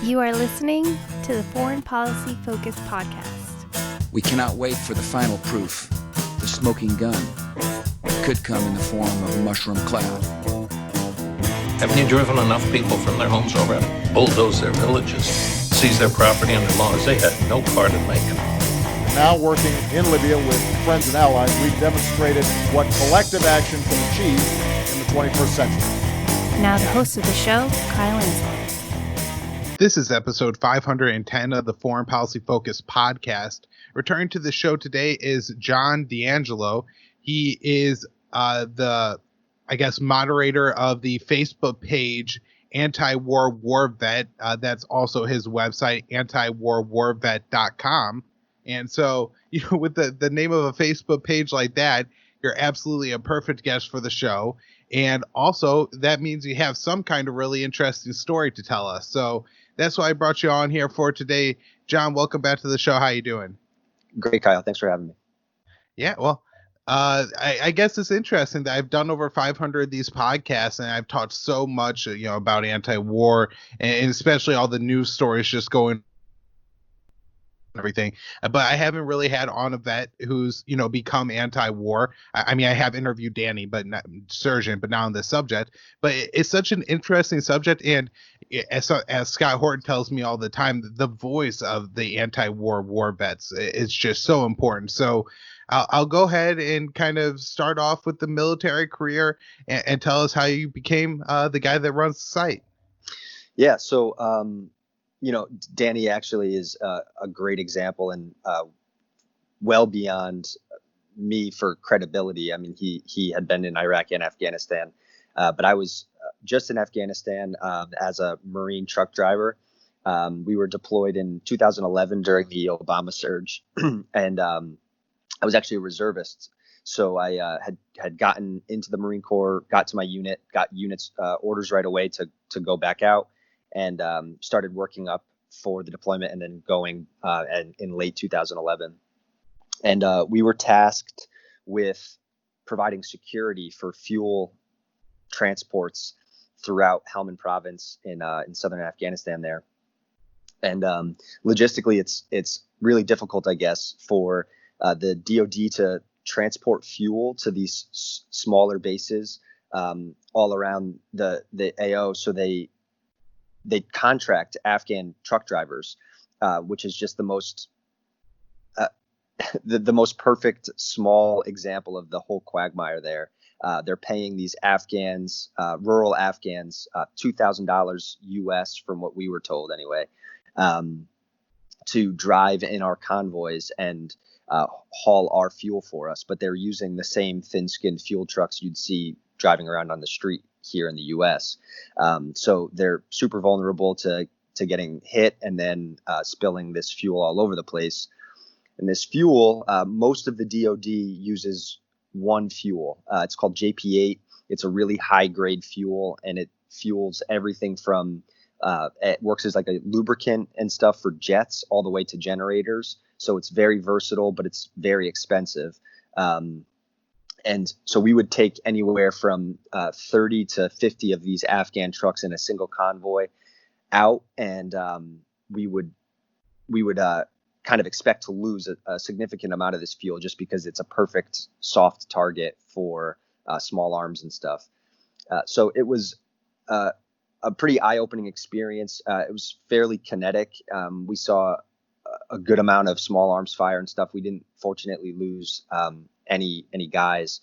You are listening to the Foreign Policy Focus podcast. We cannot wait for the final proof. The smoking gun could come in the form of a mushroom cloud. Haven't you driven enough people from their homes already? Bulldoze their villages, seize their property under laws they had no part in making. Now working in Libya with friends and allies, we've demonstrated what collective action can achieve in the 21st century. Now the host of the show, Kyle Inslee. This is episode 510 of the Foreign Policy Focus podcast. Returning to the show today is John Dangelo. He is moderator of the Facebook page Antiwar War Vet. That's also his website, antiwarwarvet.com. And so, with the name of a Facebook page like that, you're absolutely a perfect guest for the show. And also, that means you have some kind of really interesting story to tell us. So that's why I brought you on here for today. John, welcome back to the show. How you doing? Great, Kyle. Thanks for having me. Yeah, well, I guess it's interesting that I've done over 500 of these podcasts, and I've talked so much, about anti-war, and especially all the news stories just going everything, but I haven't really had on a vet who's become anti-war. I mean, I have interviewed Danny, but not Surgeon, but not on this subject. But it's such an interesting subject, and as Scott Horton tells me all the time, the voice of the anti-war war vets is just so important. So I'll go ahead and kind of start off with the military career and tell us how you became the guy that runs the site. Yeah, so Danny actually is a great example and well beyond me for credibility. I mean, he had been in Iraq and Afghanistan, but I was just in Afghanistan as a Marine truck driver. We were deployed in 2011 during the Obama surge, and I was actually a reservist. So I had gotten into the Marine Corps, got to my unit, got units orders right away to go back out. And started working up for the deployment and then going in late 2011. And we were tasked with providing security for fuel transports throughout Helmand province in southern Afghanistan there. And logistically, it's really difficult, I guess, for the DoD to transport fuel to these smaller bases all around the AO. So they contract Afghan truck drivers, which is just the most the most perfect small example of the whole quagmire there. They're paying these Afghans, rural Afghans, $2,000 US, from what we were told anyway, to drive in our convoys and haul our fuel for us. But they're using the same thin-skinned fuel trucks you'd see driving around on the street here in the U.S. So they're super vulnerable to getting hit and then spilling this fuel all over the place. And this fuel, most of the DoD uses one fuel. It's called JP8. It's a really high grade fuel, and it fuels everything from it works as like a lubricant and stuff for jets all the way to generators. So it's very versatile, but it's very expensive. And so we would take anywhere from 30 to 50 of these Afghan trucks in a single convoy out, and we would kind of expect to lose a significant amount of this fuel just because it's a perfect soft target for small arms and stuff. So it was a pretty eye-opening experience. It was fairly kinetic. We saw a good amount of small arms fire and stuff. We didn't fortunately lose any guys.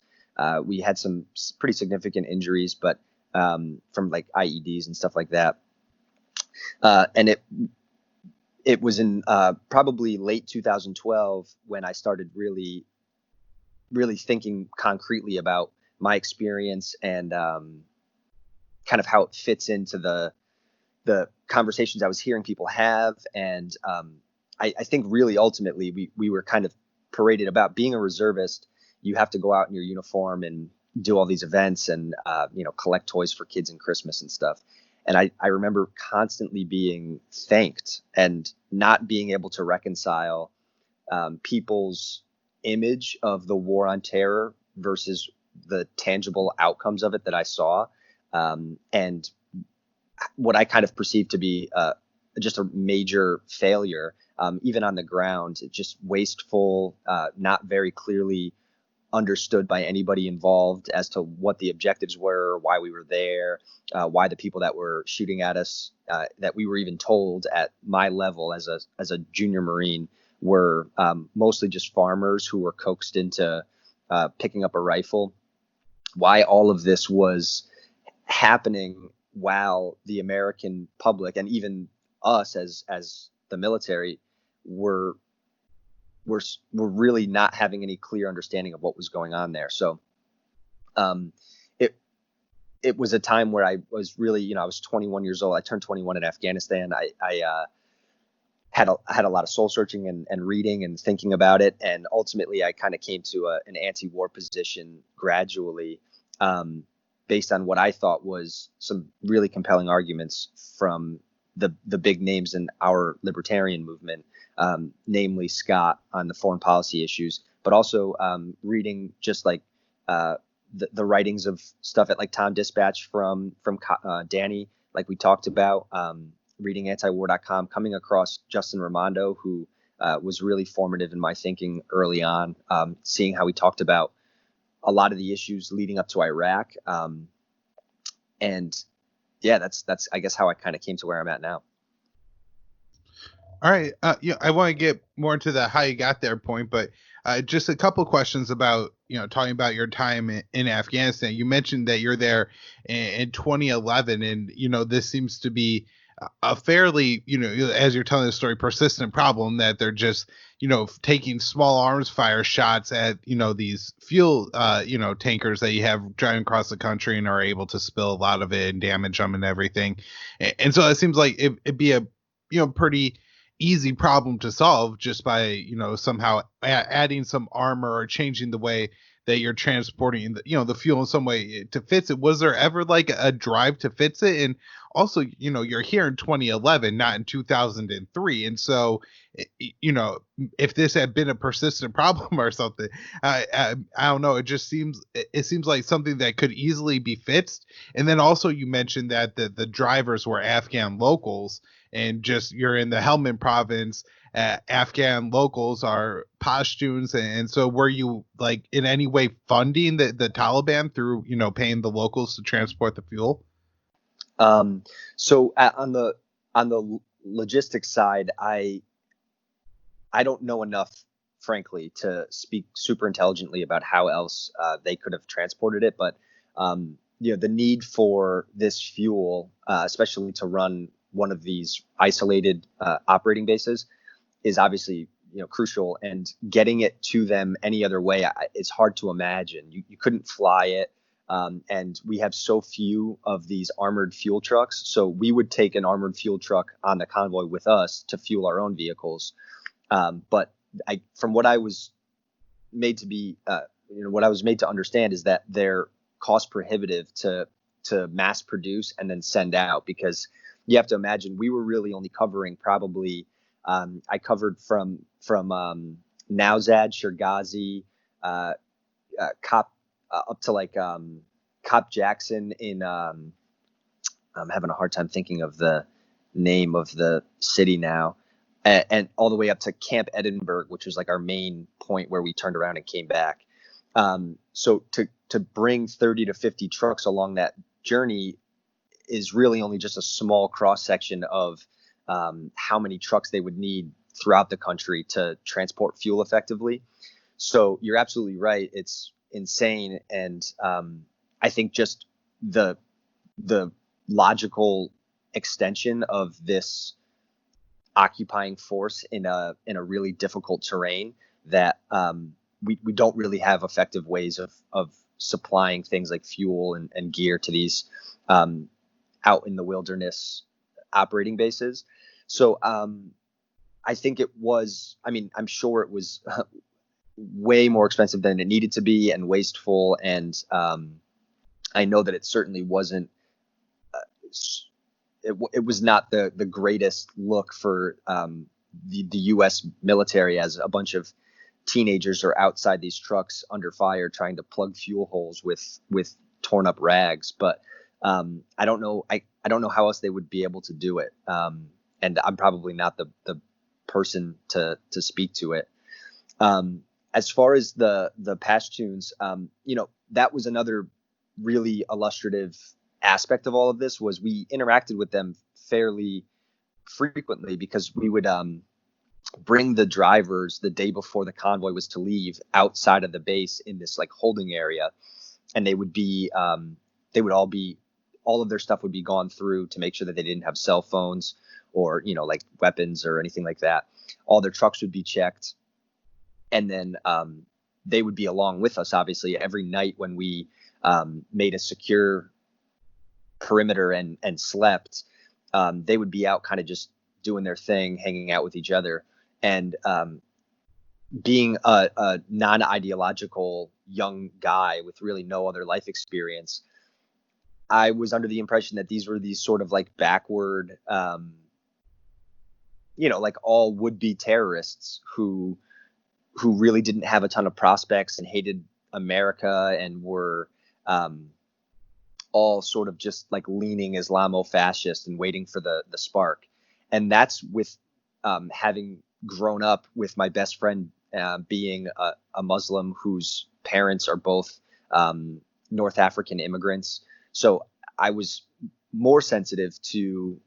We had some pretty significant injuries, but from like IEDs and stuff like that. And it was in probably late 2012 when I started really thinking concretely about my experience and kind of how it fits into the conversations I was hearing people have. And I think really ultimately we were kind of paraded about being a reservist. You have to go out in your uniform and do all these events and, collect toys for kids in Christmas and stuff. And I remember constantly being thanked and not being able to reconcile people's image of the war on terror versus the tangible outcomes of it that I saw. And what I kind of perceived to be just a major failure. Even on the ground, just wasteful, not very clearly understood by anybody involved as to what the objectives were, why we were there, why the people that were shooting at us, that we were even told at my level as a junior Marine, were mostly just farmers who were coaxed into picking up a rifle. Why all of this was happening while the American public and even us as the military were really not having any clear understanding of what was going on there. So it was a time where I was really, I was 21 years old. I turned 21 in Afghanistan. I had a lot of soul searching and reading and thinking about it. And ultimately I kind of came to an anti-war position gradually, based on what I thought was some really compelling arguments from the big names in our libertarian movement, namely Scott on the foreign policy issues, but also reading just like the writings of stuff at like Tom Dispatch from Danny, like we talked about, reading antiwar.com, coming across Justin Raimondo, who was really formative in my thinking early on, seeing how he talked about a lot of the issues leading up to Iraq. And yeah, that's I guess how I kind of came to where I'm at now. All right. I want to get more into the how you got there point, but just a couple questions about, talking about your time in Afghanistan. You mentioned that you're there in 2011, and, this seems to be a fairly, as you're telling the story, persistent problem that they're just, taking small arms fire shots at, these fuel, tankers that you have driving across the country and are able to spill a lot of it and damage them and everything. And so it seems like it'd be a, pretty easy problem to solve just by, somehow adding some armor or changing the way that you're transporting the fuel in some way to fix it. Was there ever like a drive to fix it? And also, you're here in 2011, not in 2003. And so, if this had been a persistent problem or something, I don't know. It seems like something that could easily be fixed. And then also you mentioned that the drivers were Afghan locals, and just you're in the Helmand province. Afghan locals are Pashtuns, and so were you like in any way funding the Taliban through paying the locals to transport the fuel? So on the logistics side, I don't know enough, frankly, to speak super intelligently about how else they could have transported it, but the need for this fuel, especially to run one of these isolated operating bases, is obviously crucial, and getting it to them any other way, it's hard to imagine. You couldn't fly it, and we have so few of these armored fuel trucks, so we would take an armored fuel truck on the convoy with us to fuel our own vehicles. But from what I was made to be, what I was made to understand is that they're cost prohibitive to mass produce and then send out, because you have to imagine we were really only covering probably. I covered from Nowzad, Shergazi, Cop up to like Cop Jackson in. I'm having a hard time thinking of the name of the city now, and all the way up to Camp Edinburgh, which was like our main point where we turned around and came back. So to bring 30 to 50 trucks along that journey is really only just a small cross section of how many trucks they would need throughout the country to transport fuel effectively. So you're absolutely right. It's insane. And I think just the logical extension of this occupying force in a really difficult terrain that we don't really have effective ways of supplying things like fuel and gear to these out in the wilderness operating bases. So I think it was, I'm sure it was way more expensive than it needed to be and wasteful. And I know that it certainly wasn't, it was not the greatest look for the U.S. military, as a bunch of teenagers are outside these trucks under fire trying to plug fuel holes with torn up rags. But I don't know how else they would be able to do it. and I'm probably not the person to speak to it. As far as the Pashtuns, that was another really illustrative aspect of all of this. Was we interacted with them fairly frequently because we would bring the drivers the day before the convoy was to leave outside of the base in this like holding area, and they would all of their stuff would be gone through to make sure that they didn't have cell phones or like weapons or anything like that. All their trucks would be checked, and then they would be along with us obviously every night when we made a secure perimeter and slept. They would be out kind of just doing their thing, hanging out with each other. And being a non-ideological young guy with really no other life experience, I was under the impression that these were these sort of like backward, like all would-be terrorists who really didn't have a ton of prospects and hated America and were all sort of just like leaning Islamo-fascist and waiting for the spark. And that's with having grown up with my best friend being a Muslim whose parents are both North African immigrants. So I was more sensitive to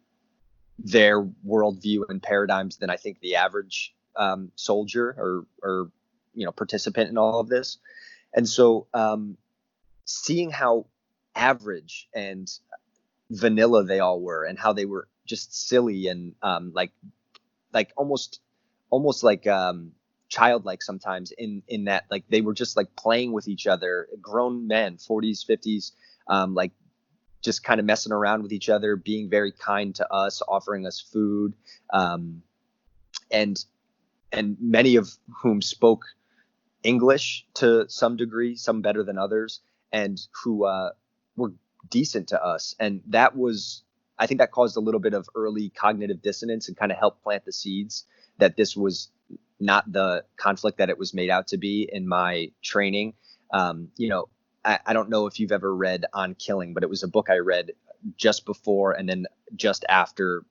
their worldview and paradigms than I think the average soldier or participant in all of this. And so seeing how average and vanilla they all were, and how they were just silly and like almost like childlike sometimes in that like they were just like playing with each other, grown men, 40s, 50s, like just kind of messing around with each other, being very kind to us, offering us food, and many of whom spoke English to some degree, some better than others, and who were decent to us. And that was, I think that caused a little bit of early cognitive dissonance and kind of helped plant the seeds that this was not the conflict that it was made out to be in my training. I don't know if you've ever read On Killing, but it was a book I read just before and then just after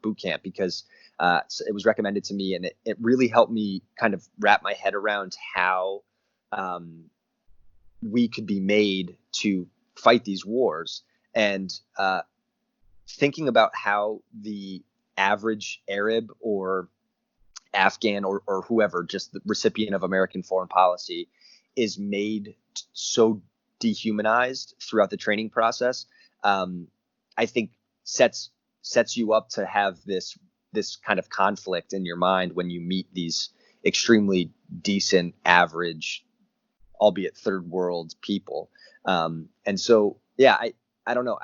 boot camp because it was recommended to me, and it really helped me kind of wrap my head around how we could be made to fight these wars. And thinking about how the average Arab or Afghan or whoever, just the recipient of American foreign policy, is made so dehumanized throughout the training process, I think sets you up to have this kind of conflict in your mind when you meet these extremely decent, average, albeit third world people. And so, yeah, I don't know.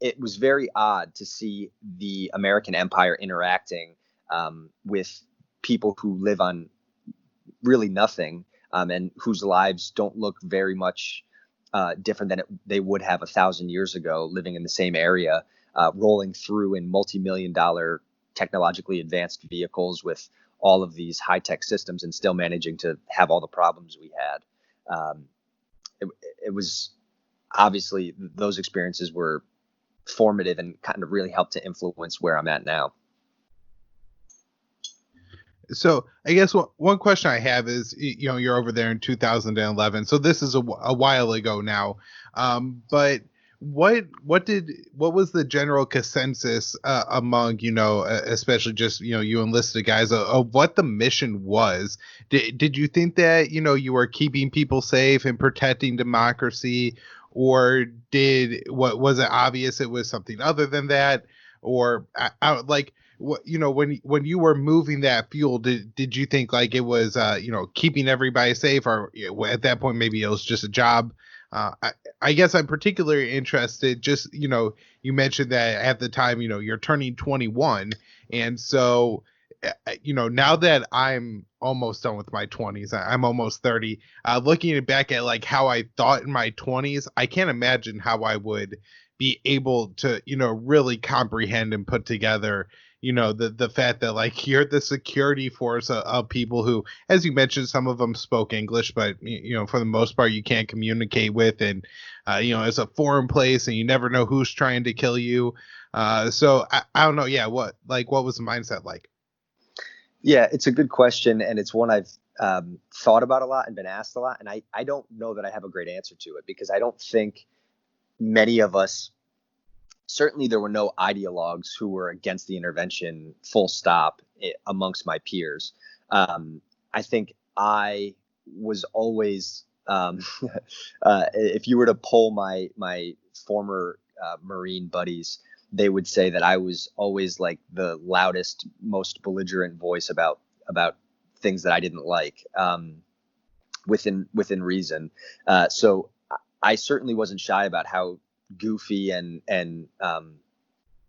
It was very odd to see the American empire interacting with people who live on really nothing, and whose lives don't look very much different than they would have 1,000 years ago, living in the same area, rolling through in multi-million-dollar technologically advanced vehicles with all of these high-tech systems and still managing to have all the problems we had. It was obviously, those experiences were formative and kind of really helped to influence where I'm at now. So I guess one question I have is, you're over there in 2011, so this is a while ago now. But what was the general consensus among, especially just, you enlisted guys of what the mission was? Did you think that, you were keeping people safe and protecting democracy, or was it obvious it was something other than that? Or when you were moving that fuel, did you think like it was keeping everybody safe, or at that point maybe it was just a job? I guess I'm particularly interested, just you mentioned that at the time you're turning 21, and so now that I'm almost done with my 20s, I'm almost 30, looking back at like how I thought in my 20s, I can't imagine how I would be able to, really comprehend and put together, the fact that like you're the security force of people who, as you mentioned, some of them spoke English, but for the most part you can't communicate with, and it's a foreign place and you never know who's trying to kill you. So I don't know. Yeah. What was the mindset like? Yeah, it's a good question, and it's one I've thought about a lot and been asked a lot, and I don't know that I have a great answer to it, because I don't think many of us, certainly there were no ideologues who were against the intervention full stop amongst my peers. I think I was always, if you were to poll my former Marine buddies, they would say that I was always like the loudest, most belligerent voice about things that I didn't like, within reason. So I certainly wasn't shy about how goofy and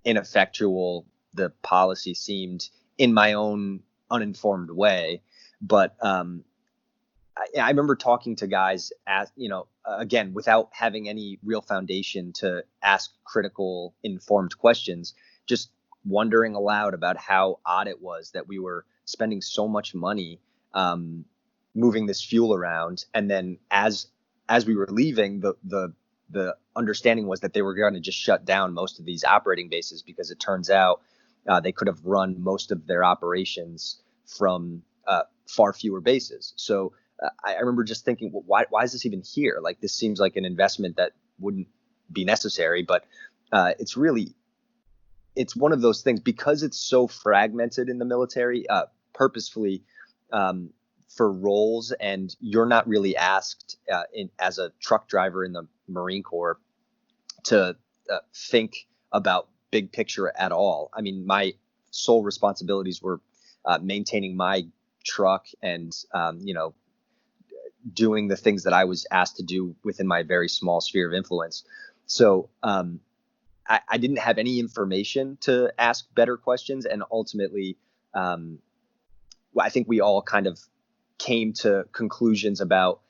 ineffectual the policy seemed in my own uninformed way. But I remember talking to guys, again, without having any real foundation to ask critical, informed questions, just wondering aloud about how odd it was that we were spending so much money moving this fuel around, and then as we were leaving, the understanding was that they were going to just shut down most of these operating bases, because it turns out they could have run most of their operations from far fewer bases. So I remember just thinking, well, why is this even here? Like, this seems like an investment that wouldn't be necessary, but it's one of those things, because it's so fragmented in the military, purposefully, for roles, and you're not really asked as a truck driver in the Marine Corps to think about big picture at all. I mean, my sole responsibilities were maintaining my truck and doing the things that I was asked to do within my very small sphere of influence. So I didn't have any information to ask better questions, and ultimately I think we all kind of came to conclusions about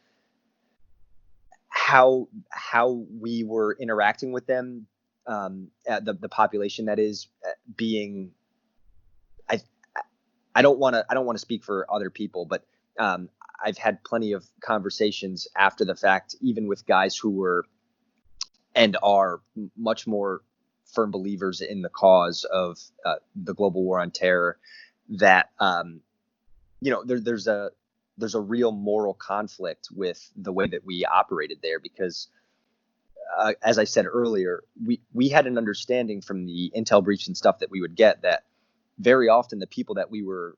how we were interacting with them, the population that is being. I don't want to speak for other people, but I've had plenty of conversations after the fact, even with guys who were and are much more firm believers in the cause of the global war on terror, that there's a real moral conflict with the way that we operated there, because as I said earlier, we had an understanding from the intel briefs and stuff that we would get that very often the people that we were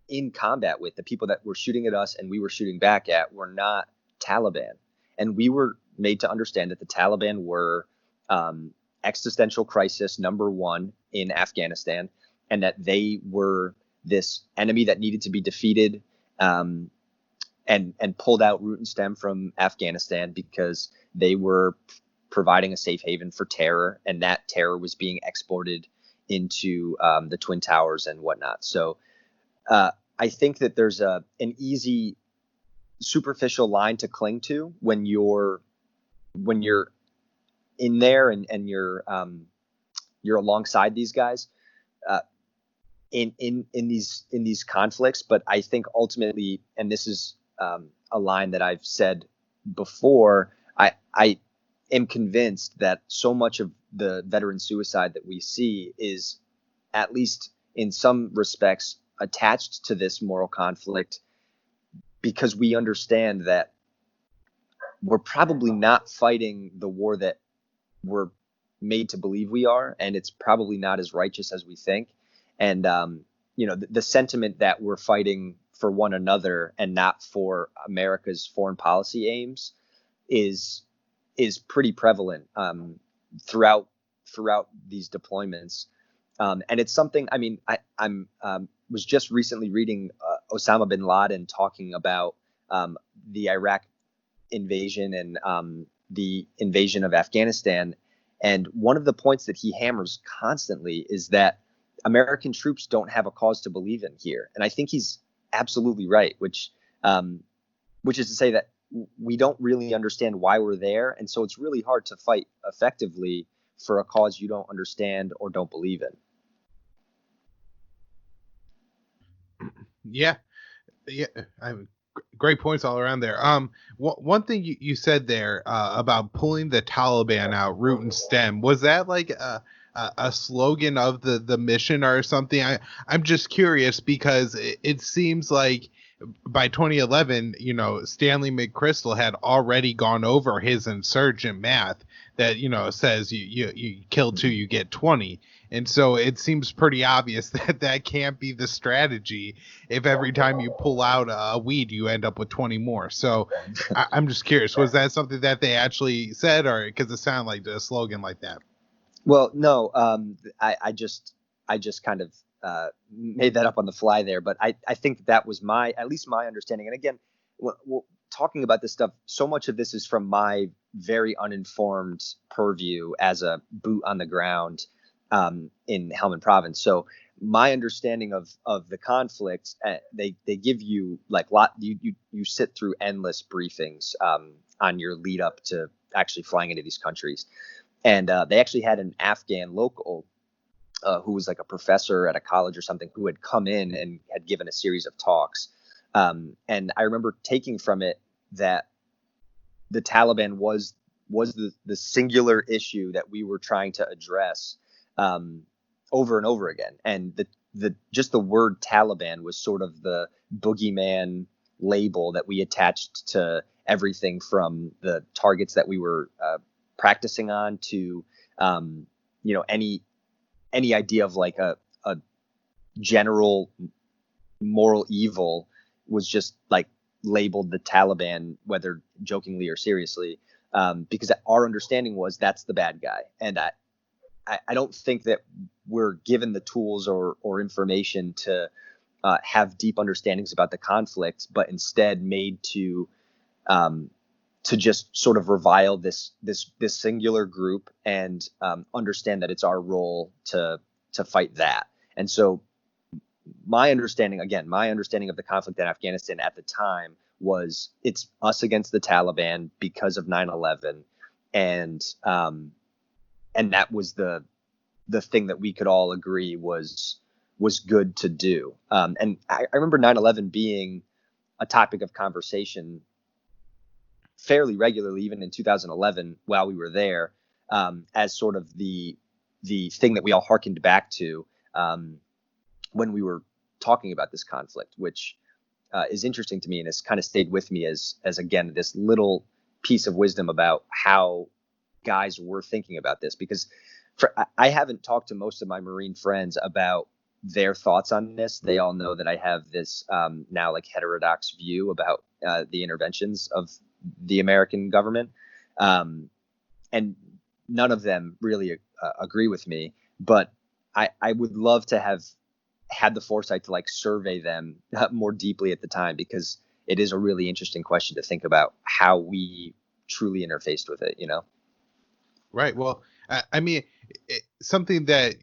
in combat with, the people that were shooting at us and we were shooting back at, were not Taliban. And we were made to understand that the Taliban were existential crisis number one in Afghanistan, and that they were this enemy that needed to be defeated and pulled out root and stem from Afghanistan, because they were providing a safe haven for terror, and that terror was being exported into the Twin Towers and whatnot. So I think that there's an easy superficial line to cling to when you're in there and you're alongside these guys in these conflicts. But I think ultimately, and this is a line that I've said before, I am convinced that so much of the veteran suicide that we see is, at least in some respects, attached to this moral conflict, because we understand that we're probably not fighting the war that we're made to believe we are, and it's probably not as righteous as we think. And the sentiment that we're fighting for one another and not for America's foreign policy aims is pretty prevalent throughout these deployments. And it's something, I mean, I'm was just recently reading Osama bin Laden talking about the Iraq invasion and the invasion of Afghanistan. And one of the points that he hammers constantly is that American troops don't have a cause to believe in here. And I think he's absolutely right, which is to say that we don't really understand why we're there. And so it's really hard to fight effectively for a cause you don't understand or don't believe in. Yeah. Great points all around there. One thing you said there about pulling the Taliban out, root and stem, was that like a slogan of the mission or something? I'm just curious because it seems like by 2011, Stanley McChrystal had already gone over his insurgent math that, says you kill 2, you get 20. And so it seems pretty obvious that can't be the strategy if every time you pull out a weed, you end up with 20 more. So I'm just curious, was that something that they actually said, or because it sounded like a slogan like that? Well, no, I just kind of made that up on the fly there. But I think that was at least my understanding. And again, talking about this stuff, so much of this is from my very uninformed purview as a boot on the ground in Helmand Province. So my understanding of the conflict, they give you you sit through endless briefings on your lead up to actually flying into these countries. And they actually had an Afghan local who was like a professor at a college or something who had come in and had given a series of talks. And I remember taking from it that the Taliban was the singular issue that we were trying to address over and over again. And just the word Taliban was sort of the boogeyman label that we attached to everything from the targets that we were practicing on to any idea of like a general moral evil was just like labeled the Taliban, whether jokingly or seriously, because our understanding was that's the bad guy. And I don't think that we're given the tools or information to have deep understandings about the conflict, but instead made to just sort of revile this singular group and understand that it's our role to fight that. And so my understanding of the conflict in Afghanistan at the time was it's us against the Taliban because of 9/11, and that was the thing that we could all agree was good to do. And I remember 9/11 being a topic of conversation fairly regularly, even in 2011 while we were there, as sort of the thing that we all hearkened back to when we were talking about this conflict, which is interesting to me and has kind of stayed with me as again, this little piece of wisdom about how guys were thinking about this, because I haven't talked to most of my Marine friends about their thoughts on this. They all know that I have this now like heterodox view about the interventions of the American government. And none of them really agree with me, but I would love to have had the foresight to like survey them more deeply at the time, because it is a really interesting question to think about how we truly interfaced with it, Right. Well, I mean, something that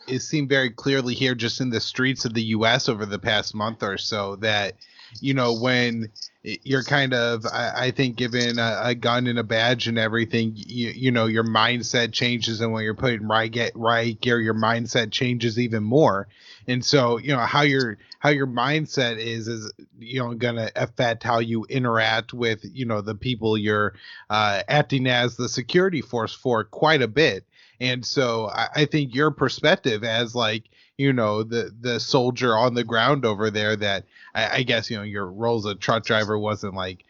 is seen very clearly here just in the streets of the U.S. over the past month or so, that, when you're kind of, I think, given a gun and a badge and everything, your mindset changes. And when you're put in right gear, your mindset changes even more. And so, how your mindset is going to affect how you interact with, the people you're acting as the security force for quite a bit. And so I think your perspective as like, the soldier on the ground over there, that I guess, your role as a truck driver wasn't like,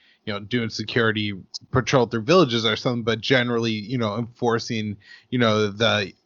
doing security patrol through villages or something, but generally, enforcing,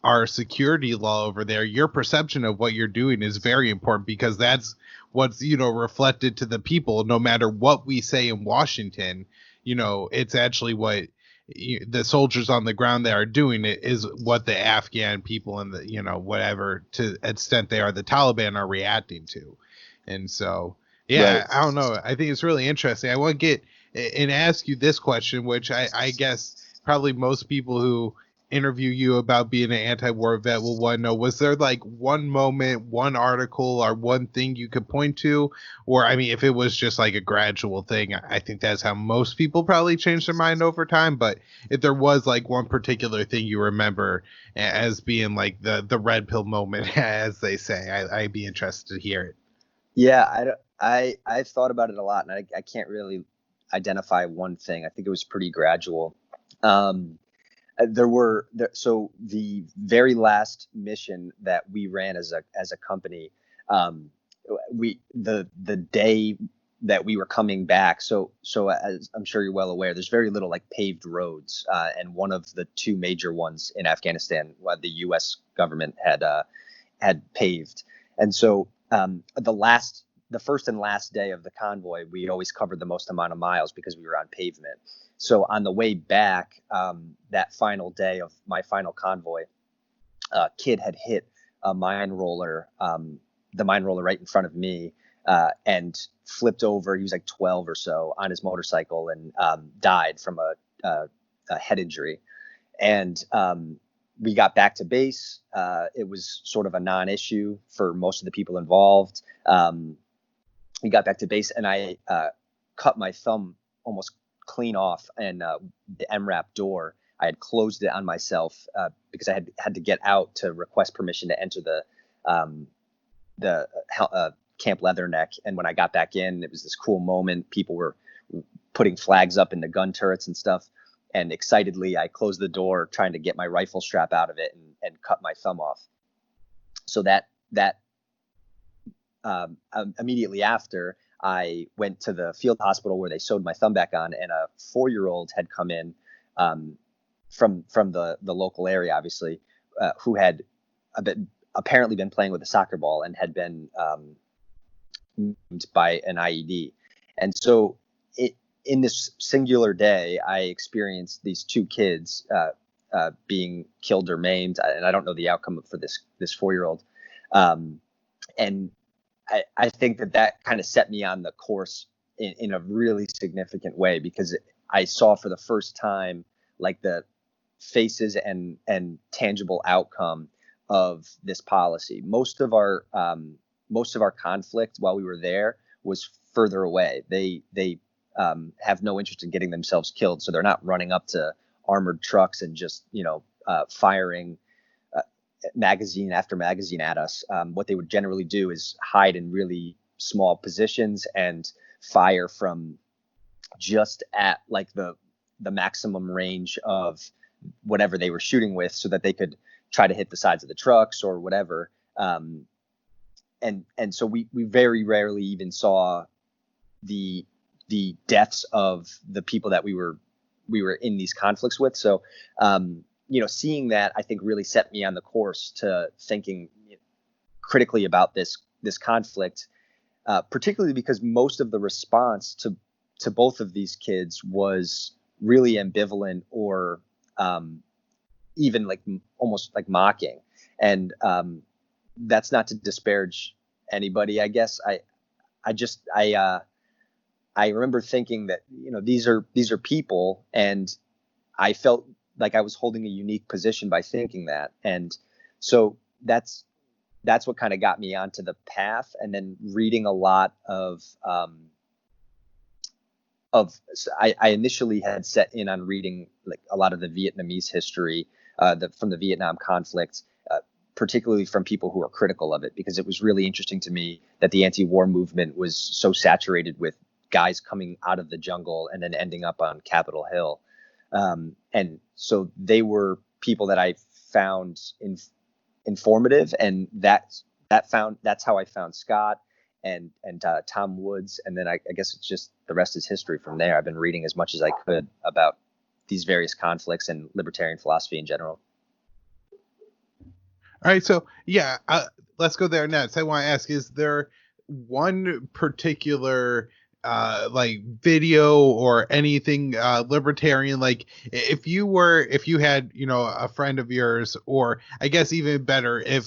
our security law over there. Your perception of what you're doing is very important, because that's what's, reflected to the people. No matter what we say in Washington, it's actually what the soldiers on the ground that are doing it is what the Afghan people and the, whatever to extent they are the Taliban are reacting to. And so, yeah, right. I don't know. I think it's really interesting. I want to get and ask you this question, which I guess probably most people who interview you about being an anti-war vet will want to know, was there like one moment, one article, or one thing you could point to? Or, I mean, if it was just like a gradual thing, I think that's how most people probably change their mind over time. But if there was like one particular thing you remember as being like the red pill moment, as they say, I'd be interested to hear it. Yeah, I've thought about it a lot, and I can't really identify one thing. I think it was pretty gradual. So the very last mission that we ran as a company, the day that we were coming back. So as I'm sure you're well aware, there's very little like paved roads, and one of the two major ones in Afghanistan, the U.S. government had paved, and so the first and last day of the convoy, we always covered the most amount of miles because we were on pavement. So on the way back, that final day of my final convoy, a kid had hit a mine roller, the mine roller right in front of me, and flipped over. He was like 12 or so on his motorcycle and died from a head injury. And we got back to base. It was sort of a non-issue for most of the people involved. We got back to base, and I cut my thumb almost clean off, and the MRAP door, I had closed it on myself because I had to get out to request permission to enter the Camp Leatherneck. And when I got back in, it was this cool moment. People were putting flags up in the gun turrets and stuff. And excitedly, I closed the door, trying to get my rifle strap out of it, and cut my thumb off. So that immediately after, I went to the field hospital where they sewed my thumb back on, and a 4-year-old had come in from the local area, obviously, who had apparently been playing with a soccer ball and had been moved by an IED. And so in this singular day, I experienced these two kids being killed or maimed, and I don't know the outcome for this 4-year-old. And I think that kind of set me on the course in a really significant way, because I saw for the first time like the faces and tangible outcome of this policy. Most of our conflict while we were there was further away. They have no interest in getting themselves killed, so they're not running up to armored trucks and just firing magazine after magazine at us. What they would generally do is hide in really small positions and fire from just at like the maximum range of whatever they were shooting with, so that they could try to hit the sides of the trucks or whatever. And so we very rarely even saw the deaths of the people that we were in these conflicts with. So seeing that, I think, really set me on the course to thinking critically about this conflict, particularly because most of the response to both of these kids was really ambivalent, or even like almost like mocking. And that's not to disparage anybody, I guess. I remember thinking that these are people, and I felt like I was holding a unique position by thinking that. And so that's what kind of got me onto the path. And then reading a lot I initially had set in on reading like a lot of the Vietnamese history from the Vietnam conflict, particularly from people who are critical of it, because it was really interesting to me that the anti-war movement was so saturated with guys coming out of the jungle and then ending up on Capitol Hill. And so they were people that I found informative, and that's how I found Scott and Tom Woods. And then I guess it's just the rest is history from there. I've been reading as much as I could about these various conflicts and libertarian philosophy in general. All right. So, yeah, let's go there next. I want to ask, is there one particular like video or anything libertarian, like if you had a friend of yours, or I guess even better, if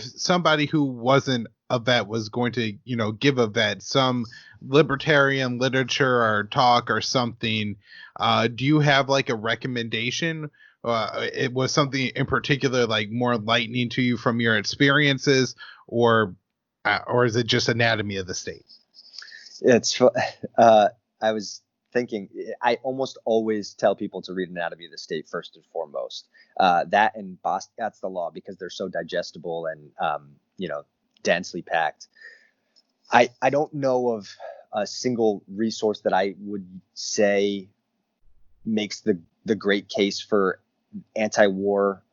somebody who wasn't a vet was going to give a vet some libertarian literature or talk or something, do you have like a recommendation it was something in particular like more enlightening to you from your experiences, or is it just anatomy of the state? I was thinking, I almost always tell people to read Anatomy of the State first and foremost. That and That's the Law, because they're so digestible and densely packed. I don't know of a single resource that I would say makes the great case for anti-war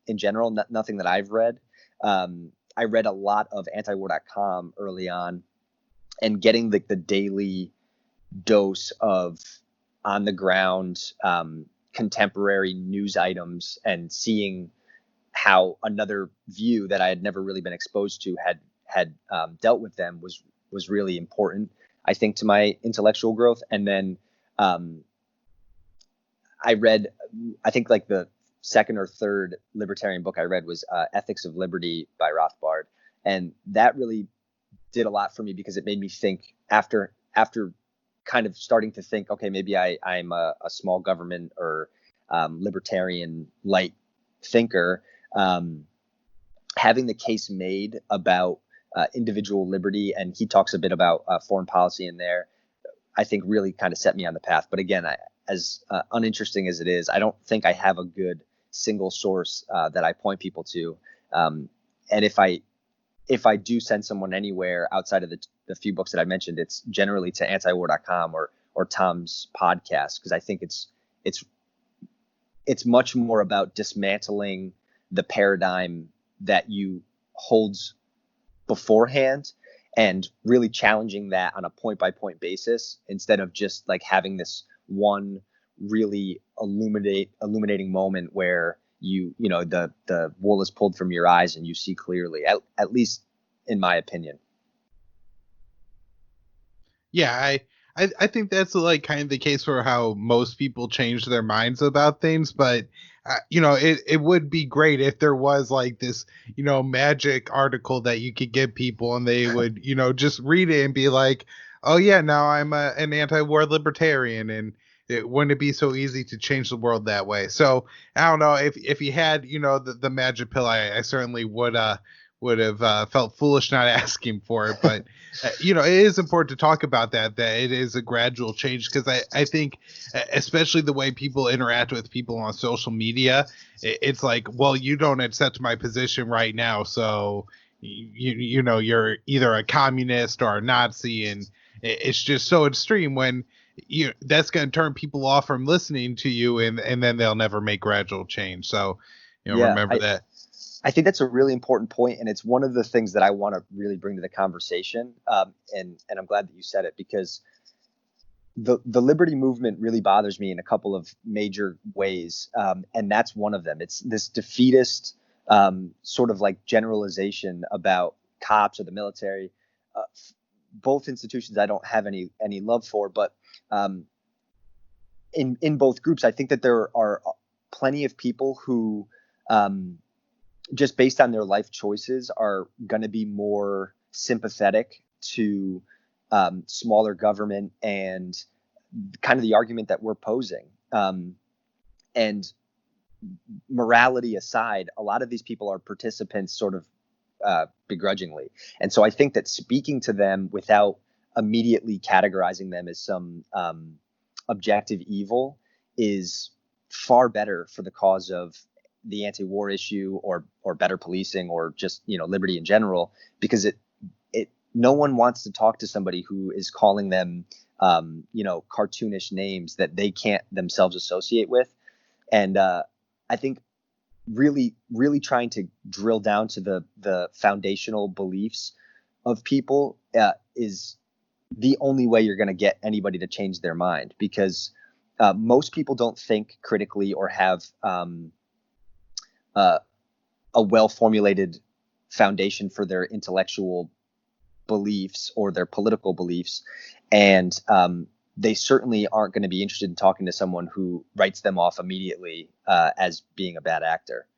in general. Nothing that I've read. I read a lot of antiwar.com early on, and getting the daily dose of on the ground contemporary news items and seeing how another view that I had never really been exposed to had dealt with them was really important, I think, to my intellectual growth. And then I read, I think like the second or third libertarian book I read was Ethics of Liberty by Rothbard. And that really did a lot for me, because it made me think after kind of starting to think, okay, maybe I'm a small government or libertarian light thinker. Having the case made about individual liberty, and he talks a bit about foreign policy in there, I think really kind of set me on the path. But again, as uninteresting as it is, I don't think I have a good single source that I point people to. And if I do send someone anywhere outside of the few books that I mentioned, it's generally to antiwar.com or Tom's podcast, because I think it's much more about dismantling the paradigm that you holds beforehand and really challenging that on a point by point basis, instead of just like having this one really illuminating moment where the wool is pulled from your eyes and you see clearly, at least in my opinion. Yeah, I think that's like kind of the case for how most people change their minds about things. But it would be great if there was like this magic article that you could give people and they would just read it and be like, oh yeah, now I'm an anti-war libertarian. And wouldn't it be so easy to change the world that way? So I don't know, if you had the magic pill, I certainly would have felt foolish not asking for it. But it is important to talk about that it is a gradual change, because I think especially the way people interact with people on social media, it's like, well, you don't accept my position right now, so you're either a communist or a Nazi, and it's just so extreme when that's going to turn people off from listening to you, and then they'll never make gradual change. So remember that. I think that's a really important point, and it's one of the things that I want to really bring to the conversation. And I'm glad that you said it, because the liberty movement really bothers me in a couple of major ways, and that's one of them. It's this defeatist sort of like generalization about cops or the military, both institutions I don't have any love for, but in both groups, I think that there are plenty of people who just based on their life choices are going to be more sympathetic to smaller government and kind of the argument that we're posing. And morality aside, a lot of these people are participants sort of begrudgingly. And so I think that speaking to them without immediately categorizing them as some objective evil is far better for the cause of the anti-war issue or better policing or just liberty in general, because no one wants to talk to somebody who is calling them cartoonish names that they can't themselves associate with. And I think really trying to drill down to the foundational beliefs of people is the only way you're going to get anybody to change their mind, because most people don't think critically or have a well-formulated foundation for their intellectual beliefs or their political beliefs. And they certainly aren't going to be interested in talking to someone who writes them off immediately as being a bad actor.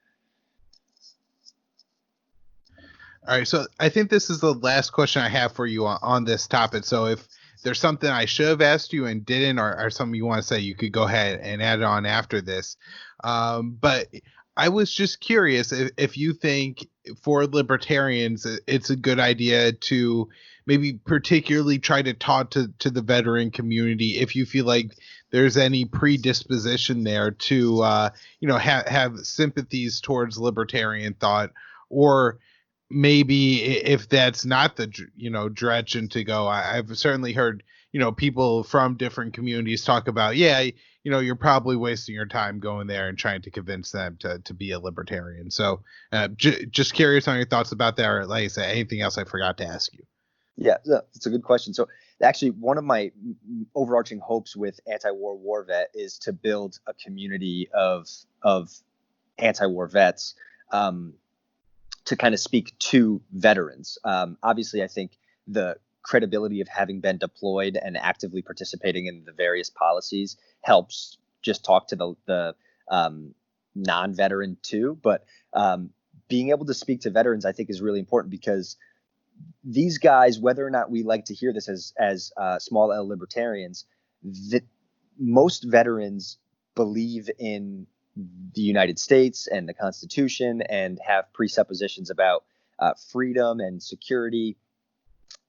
All right. So I think this is the last question I have for you on this topic. So if there's something I should have asked you and didn't, or something you want to say, you could go ahead and add it on after this. But I was just curious if you think for libertarians, it's a good idea to maybe particularly try to talk to the veteran community, if you feel like there's any predisposition there to, have sympathies towards libertarian thought, or maybe if that's not the, direction to go. I've certainly heard, people from different communities talk about, you're probably wasting your time going there and trying to convince them to be a libertarian. So just curious on your thoughts about that, or like I said, anything else I forgot to ask you. Yeah, it's a good question. So actually, one of my overarching hopes with Anti-War War Vet is to build a community of anti-war vets to kind of speak to veterans. Obviously, I think the credibility of having been deployed and actively participating in the various policies helps just talk to the non-veteran too. But being able to speak to veterans, I think, is really important, because these guys, whether or not we like to hear this as small L libertarians, that most veterans believe in the United States and the Constitution and have presuppositions about freedom and security.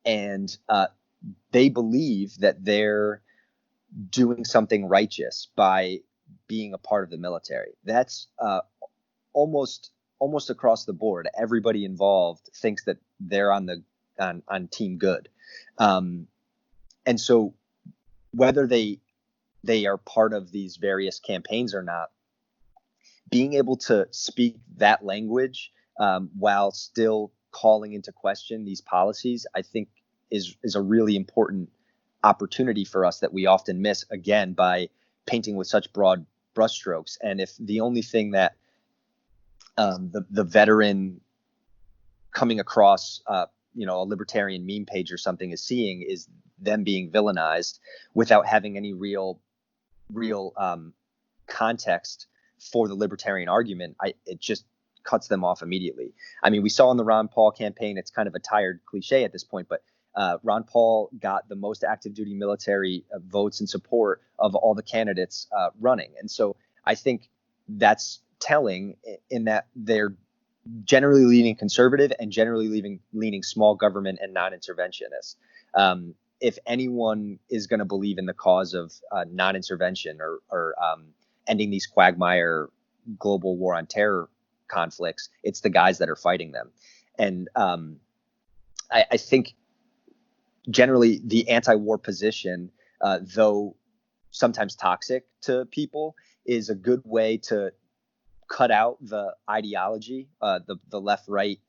And they believe that they're doing something righteous by being a part of the military. That's almost across the board. Everybody involved thinks that they're on team good. And so whether they are part of these various campaigns or not, being able to speak that language while still calling into question these policies, I think is a really important opportunity for us that we often miss, again, by painting with such broad brushstrokes. And if the only thing that the veteran coming across, a libertarian meme page or something is seeing is them being villainized without having any real context for the libertarian argument, it just cuts them off immediately. I mean, we saw in the Ron Paul campaign, it's kind of a tired cliche at this point, but Ron Paul got the most active duty military votes and support of all the candidates running. And so I think that's telling in that they're generally leaning conservative and generally leaning small government and non-interventionist. If anyone is going to believe in the cause of non-intervention or ending these quagmire global war on terror conflicts, it's the guys that are fighting them. And I think generally the anti-war position, though sometimes toxic to people, is a good way to cut out the ideology, the left-right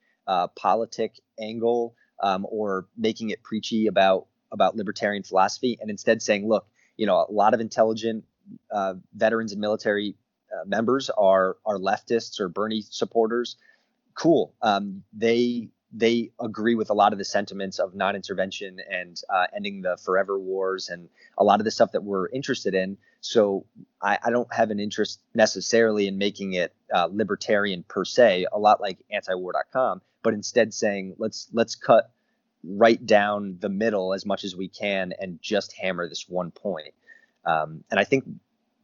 politic angle, or making it preachy about libertarian philosophy, and instead saying, look, a lot of intelligent veterans and military members are leftists or Bernie supporters. Cool. They agree with a lot of the sentiments of non-intervention and ending the forever wars and a lot of the stuff that we're interested in. So I don't have an interest necessarily in making it libertarian per se, a lot like antiwar.com, but instead saying let's cut right down the middle as much as we can and just hammer this one point. And I think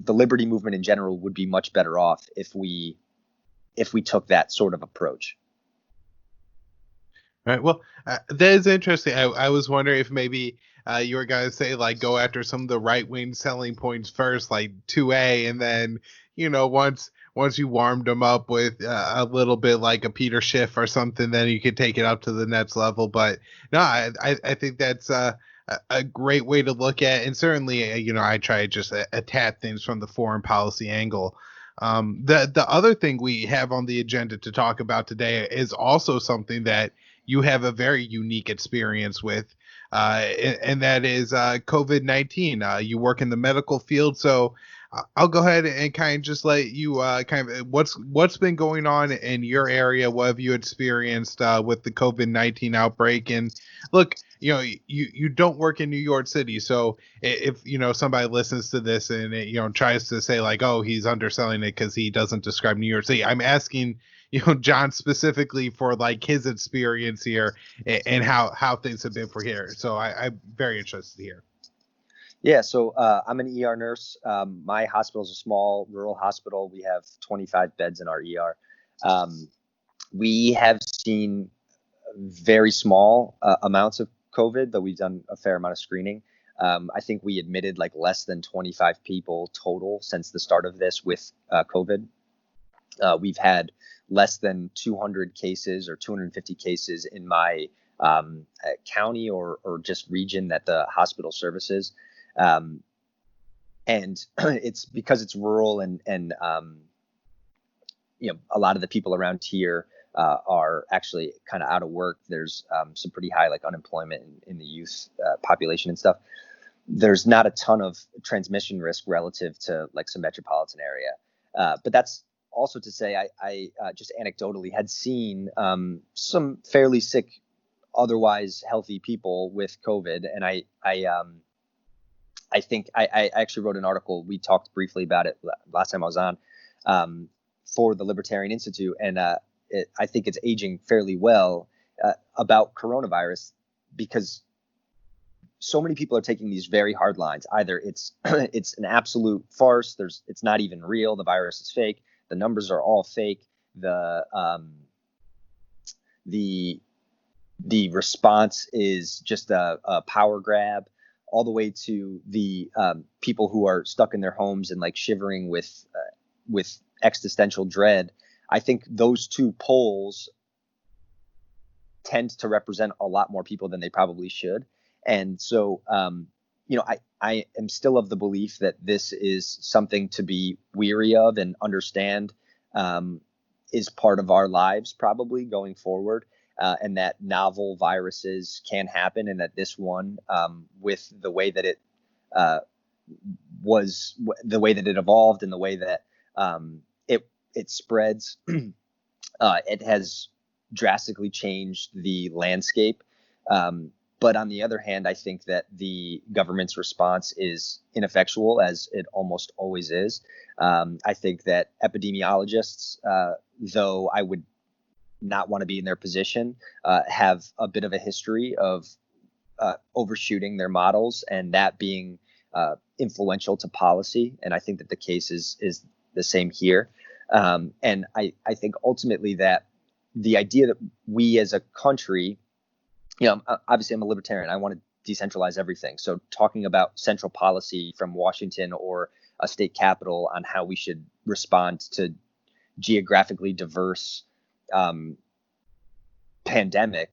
the liberty movement in general would be much better off if we took that sort of approach. Right. Well, that is interesting. I was wondering if maybe you were going to say, like, go after some of the right-wing selling points first, like 2A, and then, once you warmed them up with a little bit like a Peter Schiff or something, then you could take it up to the next level. But no, I think that's a great way to look at it. And certainly, I try to just attack things from the foreign policy angle. The other thing we have on the agenda to talk about today is also something that you have a very unique experience with, and that is COVID-19. You work in the medical field, so I'll go ahead and kind of just let you what's been going on in your area. What have you experienced with the COVID-19 outbreak? And look, you don't work in New York City, so if somebody listens to this and it, tries to say like, oh, he's underselling it because he doesn't describe New York City, I'm asking John specifically for like his experience here and how things have been for here. So I'm very interested to hear. Yeah, so I'm an ER nurse. My hospital is a small rural hospital. We have 25 beds in our ER. We have seen very small amounts of COVID, though we've done a fair amount of screening. I think we admitted like less than 25 people total since the start of this with COVID. We've had less than 200 cases or 250 cases in my county or just region that the hospital services. And it's because it's rural and a lot of the people around here are actually kind of out of work. There's some pretty high like unemployment in the youth population and stuff. There's not a ton of transmission risk relative to like some metropolitan area. But that's also to say I just anecdotally had seen some fairly sick, otherwise healthy people with COVID. And I think I actually wrote an article. We talked briefly about it last time I was on for the Libertarian Institute. And I think it's aging fairly well about coronavirus because so many people are taking these very hard lines. Either it's an absolute farce. It's not even real. The virus is fake. The numbers are all fake. The response is just a power grab, all the way to the people who are stuck in their homes and like shivering with existential dread. I think those two poles tend to represent a lot more people than they probably should. And so, I am still of the belief that this is something to be weary of and understand is part of our lives probably going forward, and that novel viruses can happen, and that this one, with the way that it the way that it evolved and the way that it spreads, it has drastically changed the landscape. But on the other hand, I think that the government's response is ineffectual, as it almost always is. I think that epidemiologists, though I would not want to be in their position, have a bit of a history of overshooting their models, and that being influential to policy. And I think that the case is the same here. And I think ultimately that the idea that we as a country, obviously I'm a libertarian. I want to decentralize everything. So talking about central policy from Washington or a state capital on how we should respond to geographically diverse a pandemic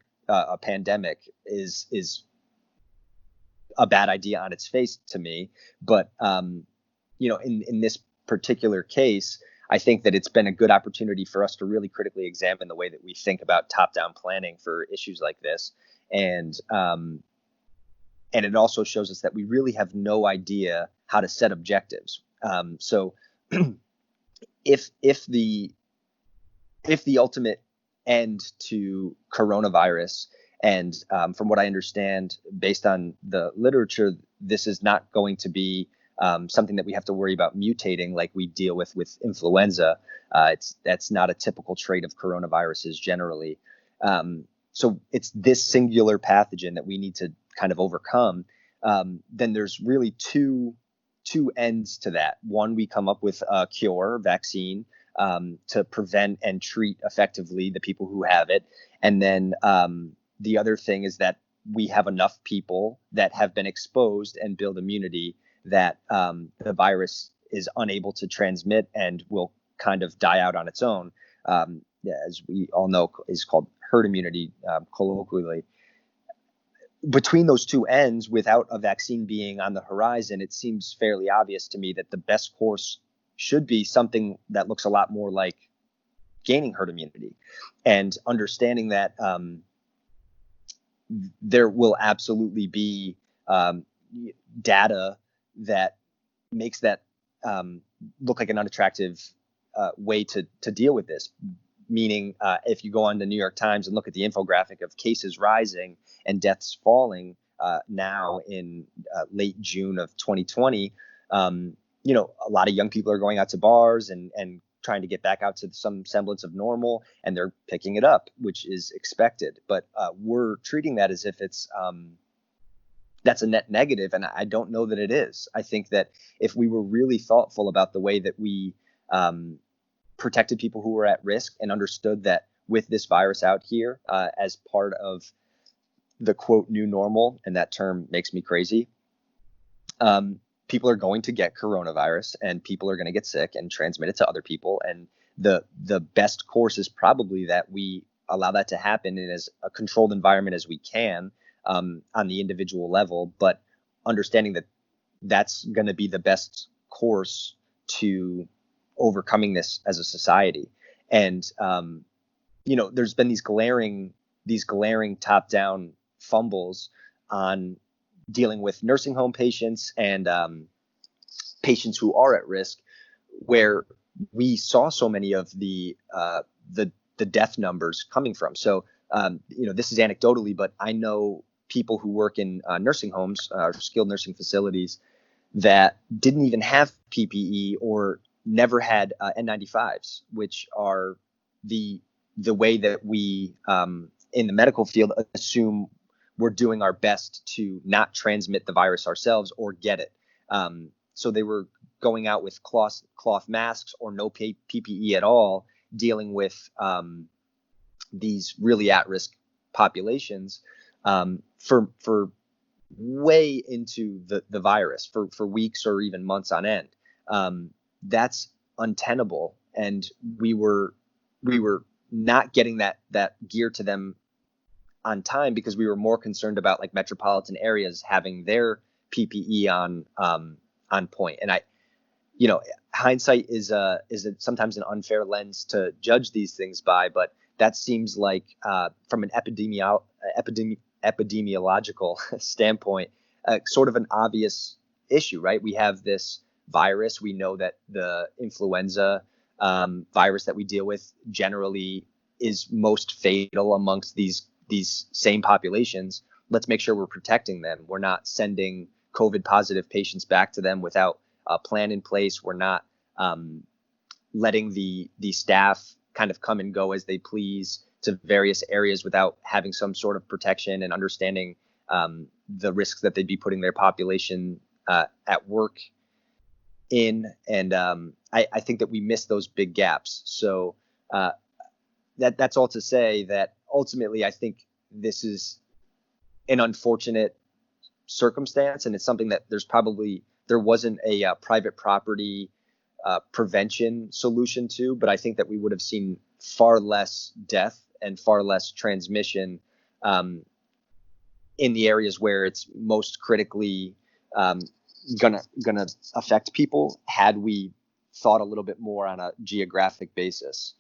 is a bad idea on its face to me. But in this particular case, I think that it's been a good opportunity for us to really critically examine the way that we think about top-down planning for issues like this. And it also shows us that we really have no idea how to set objectives. So if the ultimate end to coronavirus, and from what I understand, based on the literature, this is not going to be something that we have to worry about mutating like we deal with influenza. That's not a typical trait of coronaviruses generally. So it's this singular pathogen that we need to kind of overcome. Then there's really two ends to that. One, we come up with a cure, vaccine, to prevent and treat effectively the people who have it. And then the other thing is that we have enough people that have been exposed and build immunity that the virus is unable to transmit and will kind of die out on its own, as we all know is called herd immunity, colloquially. Between those two ends, without a vaccine being on the horizon, it seems fairly obvious to me that the best course should be something that looks a lot more like gaining herd immunity, and understanding that there will absolutely be data that makes that look like an unattractive way to deal with this. Meaning, if you go on the New York Times and look at the infographic of cases rising and deaths falling now in late June of 2020, a lot of young people are going out to bars and trying to get back out to some semblance of normal, and they're picking it up, which is expected. But we're treating that as if it's that's a net negative, and I don't know that it is. I think that if we were really thoughtful about the way that we protected people who were at risk and understood that with this virus out here as part of the quote new normal, and that term makes me crazy, people are going to get coronavirus and people are going to get sick and transmit it to other people. And the best course is probably that we allow that to happen in as a controlled environment as we can, on the individual level, but understanding that that's going to be the best course to overcoming this as a society. And, there's been these glaring top-down fumbles on dealing with nursing home patients and patients who are at risk, where we saw so many of the death numbers coming from. So, this is anecdotally, but I know people who work in nursing homes or skilled nursing facilities that didn't even have PPE or never had N95s, which are the way that we in the medical field assume we're doing our best to not transmit the virus ourselves or get it. So they were going out with cloth masks or no PPE at all, dealing with these really at-risk populations for way into the virus for weeks or even months on end. That's untenable, and we were not getting that gear to them on time because we were more concerned about like metropolitan areas having their PPE on point. And hindsight is sometimes an unfair lens to judge these things by, but that seems like from an epidemiological standpoint, sort of an obvious issue, right? We have this virus. We know that the influenza virus that we deal with generally is most fatal amongst these same populations. Let's make sure we're protecting them. We're not sending COVID positive patients back to them without a plan in place. We're not letting the staff kind of come and go as they please to various areas without having some sort of protection and understanding the risks that they'd be putting their population at work in. And I think that we miss those big gaps. So that's all to say that ultimately I think this is an unfortunate circumstance, and it's something that there wasn't a private property prevention solution to, but I think that we would have seen far less death and far less transmission in the areas where it's most critically gonna affect people had we thought a little bit more on a geographic basis.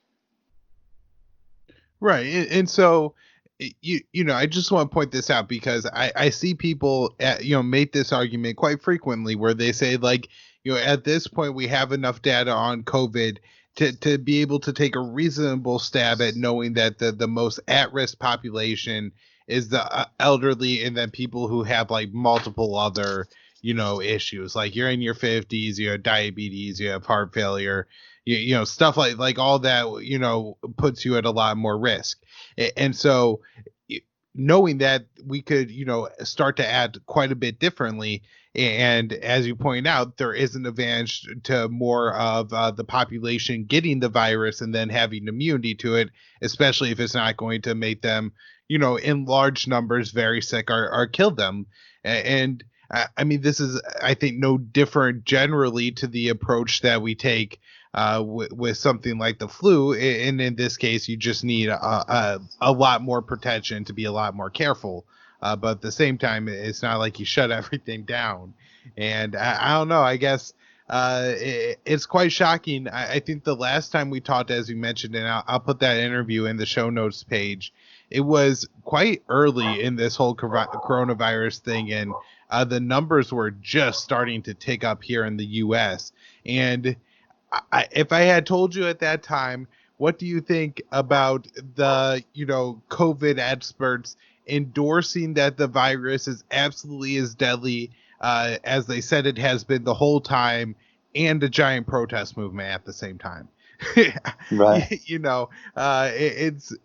Right. And so, I just want to point this out because I see people, make this argument quite frequently where they say, like, at this point, we have enough data on COVID to be able to take a reasonable stab at knowing that the most at-risk population is the elderly, and then people who have like multiple other, issues. Like you're in your 50s, you have diabetes, you have heart failure, stuff like all that, puts you at a lot more risk. And so knowing that we could, start to add quite a bit differently. And as you point out, there is an advantage to more of the population getting the virus and then having immunity to it, especially if it's not going to make them, in large numbers very sick or kill them. And I mean, this is, I think, no different generally to the approach that we take with something like the flu. And in this case, you just need a lot more protection to be a lot more careful. But at the same time, it's not like you shut everything down. And I don't know, I guess it's quite shocking. I think the last time we talked, as you mentioned, and I'll put that interview in the show notes page, it was quite early in this whole coronavirus thing. And the numbers were just starting to tick up here in the U.S. And if I had told you at that time, what do you think about the, COVID experts endorsing that the virus is absolutely as deadly as they said it has been the whole time, and a giant protest movement at the same time? Right.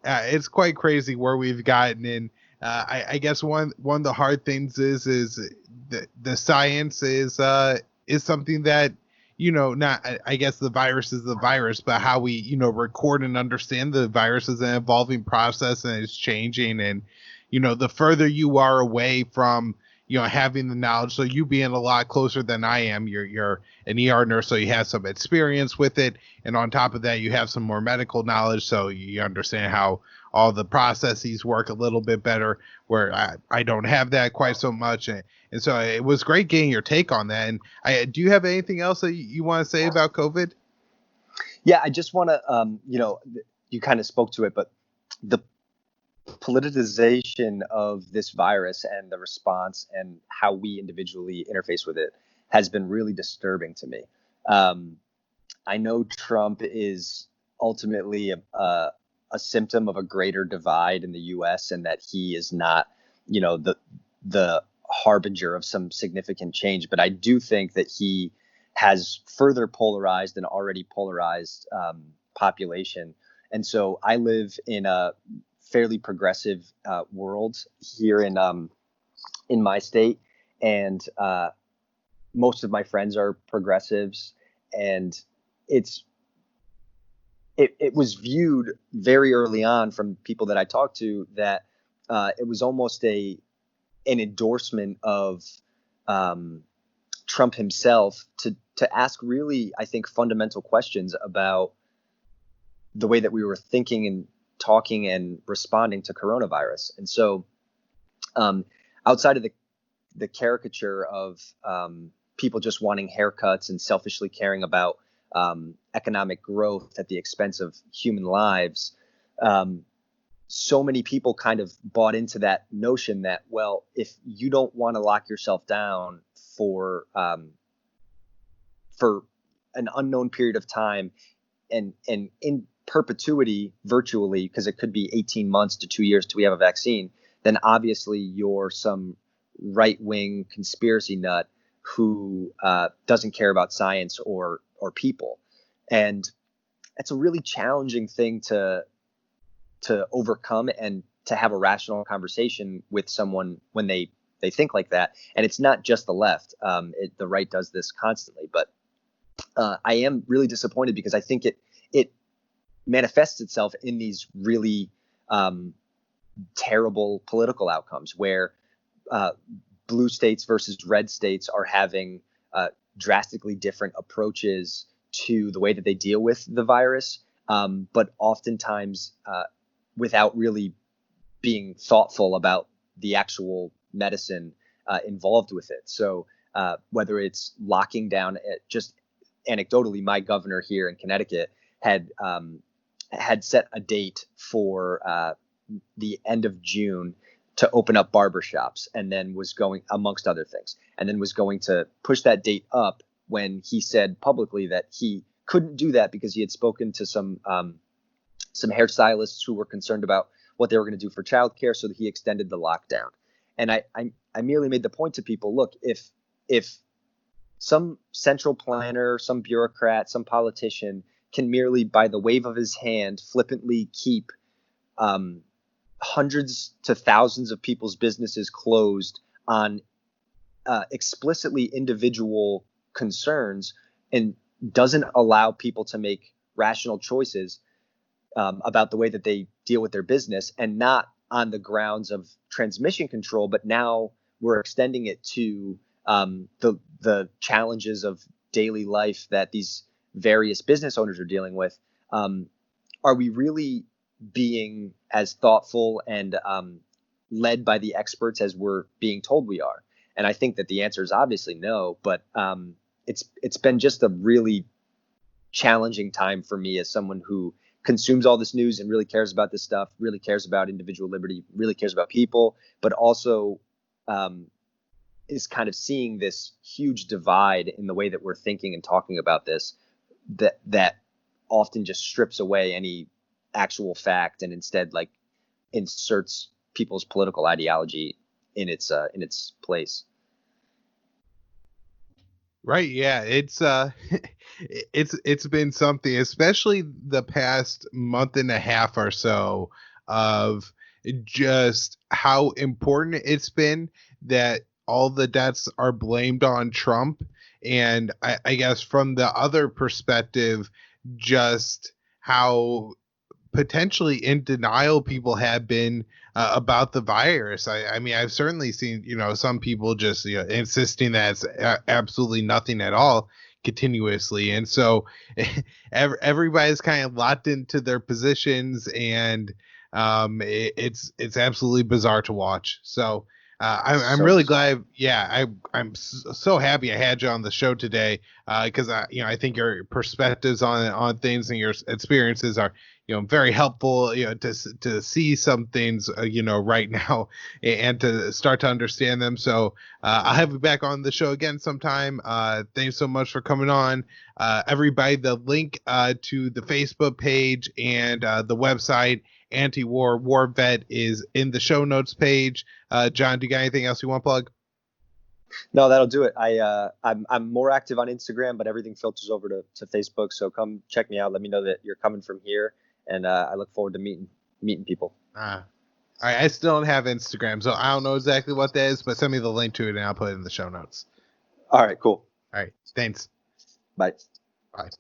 It's quite crazy where we've gotten. And I guess one of the hard things is the science is something that, not, I guess the virus is the virus, but how we, record and understand the virus is an evolving process, and it's changing. And, the further you are away from, having the knowledge, so you being a lot closer than I am, you're an ER nurse, so you have some experience with it. And on top of that, you have some more medical knowledge, so you understand how all the processes work a little bit better, where I don't have that quite so much. And so it was great getting your take on that. And do you have anything else that you want to say about COVID? Yeah, I just want to, you kind of spoke to it, but the politicization of this virus and the response and how we individually interface with it has been really disturbing to me. I know Trump is ultimately a symptom of a greater divide in the U.S. and that he is not, the harbinger of some significant change. But I do think that he has further polarized an already polarized population. And so I live in a fairly progressive world here in my state, and most of my friends are progressives, and it was viewed very early on from people that I talked to that it was almost an endorsement of Trump himself to ask really, I think, fundamental questions about the way that we were thinking and talking and responding to coronavirus. And so outside of the caricature of people just wanting haircuts and selfishly caring about economic growth at the expense of human lives, so many people kind of bought into that notion that, well, if you don't want to lock yourself down for an unknown period of time and in perpetuity virtually, because it could be 18 months to 2 years till we have a vaccine, then obviously you're some right-wing conspiracy nut who doesn't care about science or people. And it's a really challenging thing to overcome and to have a rational conversation with someone when they think like that. And it's not just the left. The right does this constantly. But I am really disappointed because I think it manifests itself in these really terrible political outcomes where blue states versus red states are having drastically different approaches to the way that they deal with the virus, but oftentimes without really being thoughtful about the actual medicine involved with it. So whether it's locking down, just anecdotally, my governor here in Connecticut had set a date for the end of June to open up barbershops, and then was going, amongst other things, and then was going to push that date up when he said publicly that he couldn't do that because he had spoken to some hairstylists who were concerned about what they were going to do for childcare, so that he extended the lockdown. And I merely made the point to people, look, if some central planner, some bureaucrat, some politician can merely, by the wave of his hand, flippantly keep hundreds to thousands of people's businesses closed on explicitly individual concerns and doesn't allow people to make rational choices about the way that they deal with their business, and not on the grounds of transmission control, but now we're extending it to the challenges of daily life that these various business owners are dealing with. Are we really being as thoughtful and led by the experts as we're being told we are? And I think that the answer is obviously no, but it's been just a really challenging time for me as someone who consumes all this news and really cares about this stuff, really cares about individual liberty, really cares about people, but also is kind of seeing this huge divide in the way that we're thinking and talking about this, that often just strips away any actual fact and instead like inserts people's political ideology in its place. Right. Yeah. It's been something, especially the past month and a half or so, of just how important it's been that all the deaths are blamed on Trump. And I guess from the other perspective, just how potentially in denial people have been about the virus. I mean, I've certainly seen, some people just, insisting that it's absolutely nothing at all continuously. And so everybody's kind of locked into their positions, and it's absolutely bizarre to watch. So I'm So really bizarre. glad. Yeah, I'm so happy I had you on the show today, because I think your perspectives on things and your experiences are, very helpful, to see some things, right now, and to start to understand them. So I'll have you back on the show again sometime. Thanks so much for coming on. Everybody, the link to the Facebook page and the website Anti-War War Vet is in the show notes page. John, do you got anything else you want to plug? No, that'll do it. I'm more active on Instagram, but everything filters over to Facebook. So come check me out. Let me know that you're coming from here, and I look forward to meeting people. All right, I still don't have Instagram, so I don't know exactly what that is, but send me the link to it and I'll put it in the show notes. All right, cool. All right, thanks. Bye. Bye.